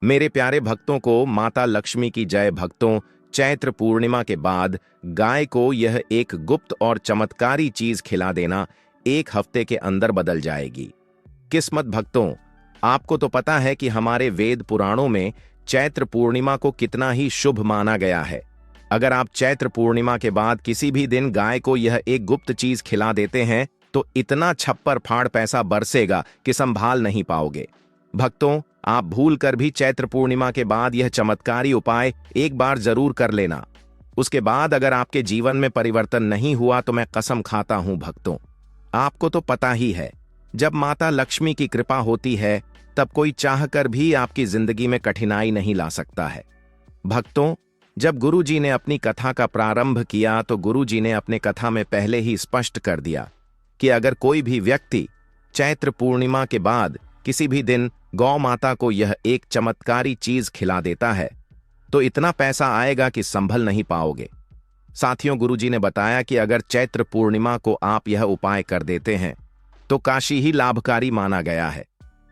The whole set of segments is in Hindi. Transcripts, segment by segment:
मेरे प्यारे भक्तों को माता लक्ष्मी की जय। भक्तों, चैत्र पूर्णिमा के बाद गाय को यह एक गुप्त और चमत्कारी चीज खिला देना 1 हफ्ते के अंदर बदल जाएगी किस्मत। भक्तों, आपको तो पता है कि हमारे वेद पुराणों में चैत्र पूर्णिमा को कितना ही शुभ माना गया है। अगर आप चैत्र पूर्णिमा के बाद किसी भी दिन गाय को यह एक गुप्त चीज खिला देते हैं तो इतना छप्पर फाड़ पैसा बरसेगा कि संभाल नहीं पाओगे। भक्तों, आप भूल कर भी चैत्र पूर्णिमा के बाद यह चमत्कारी उपाय एक बार जरूर कर लेना। उसके बाद अगर आपके जीवन में परिवर्तन नहीं हुआ तो मैं कसम खाता हूं भक्तों, आपको तो पता ही है, जब माता लक्ष्मी की कृपा होती है तब कोई चाहकर भी आपकी जिंदगी में कठिनाई नहीं ला सकता है। भक्तों, जब गुरुजी ने अपनी कथा का प्रारंभ किया तो गुरुजी ने अपने कथा में पहले ही स्पष्ट कर दिया कि अगर कोई भी व्यक्ति चैत्र पूर्णिमा के बाद किसी भी दिन गौ माता को यह एक चमत्कारी चीज खिला देता है तो इतना पैसा आएगा कि संभल नहीं पाओगे। साथियों, गुरुजी ने बताया कि अगर चैत्र पूर्णिमा को आप यह उपाय कर देते हैं तो काशी ही लाभकारी माना गया है।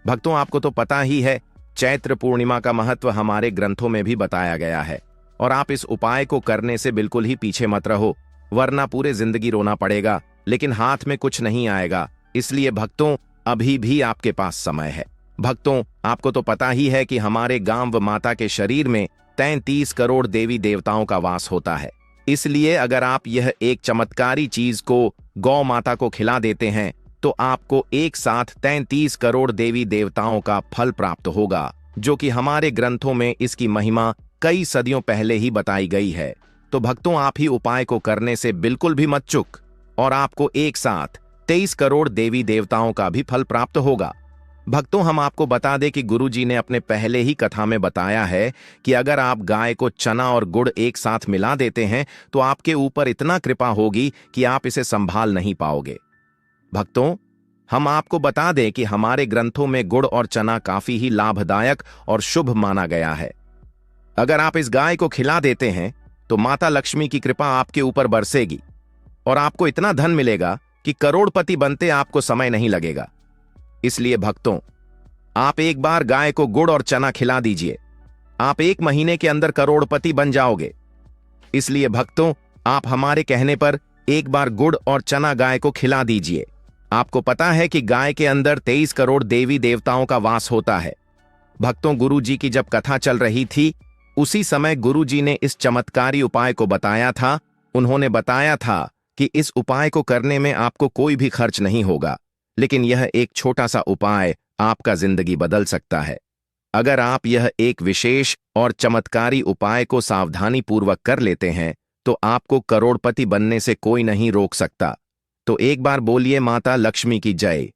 भक्तों, आपको तो पता ही है, चैत्र पूर्णिमा का महत्व हमारे ग्रंथों में भी बताया गया है और आप इस उपाय को करने से बिल्कुल ही पीछे मत रहो, वरना पूरे जिंदगी रोना पड़ेगा लेकिन हाथ में कुछ नहीं आएगा। इसलिए भक्तों, अभी भी आपके पास समय है। भक्तों, आपको तो पता ही है कि हमारे गांव माता के शरीर में 33 करोड़ देवी देवताओं का वास होता है। इसलिए अगर आप यह एक चमत्कारी चीज को गौ माता को खिला देते हैं तो आपको एक साथ 33 करोड़ देवी देवताओं का फल प्राप्त होगा, जो कि हमारे ग्रंथों में इसकी महिमा कई सदियों पहले ही बताई गई है। तो भक्तों, आप ही उपाय को करने से बिल्कुल भी मत चूक और आपको एक साथ 23 करोड़ देवी देवताओं का भी फल प्राप्त होगा। भक्तों, हम आपको बता दें कि गुरुजी ने अपने पहले ही कथा में बताया है कि अगर आप गाय को चना और गुड़ एक साथ मिला देते हैं तो आपके ऊपर इतना कृपा होगी कि आप इसे संभाल नहीं पाओगे। भक्तों, हम आपको बता दें कि हमारे ग्रंथों में गुड़ और चना काफी ही लाभदायक और शुभ माना गया है। अगर आप इस गाय को खिला देते हैं तो माता लक्ष्मी की कृपा आपके ऊपर बरसेगी और आपको इतना धन मिलेगा कि करोड़पति बनते आपको समय नहीं लगेगा। इसलिए भक्तों, आप एक बार गाय को गुड़ और चना खिला दीजिए, आप 1 महीने के अंदर करोड़पति बन जाओगे। इसलिए भक्तों, आप हमारे कहने पर एक बार गुड़ और चना गाय को खिला दीजिए। आपको पता है कि गाय के अंदर 23 करोड़ देवी देवताओं का वास होता है। भक्तों, गुरुजी की जब कथा चल रही थी उसी समय गुरुजी ने इस चमत्कारी उपाय को बताया था। उन्होंने बताया था कि इस उपाय को करने में आपको कोई भी खर्च नहीं होगा, लेकिन यह एक छोटा सा उपाय आपका जिंदगी बदल सकता है। अगर आप यह एक विशेष और चमत्कारी उपाय को सावधानी पूर्वक कर लेते हैं तो आपको करोड़पति बनने से कोई नहीं रोक सकता। तो एक बार बोलिए माता लक्ष्मी की जय।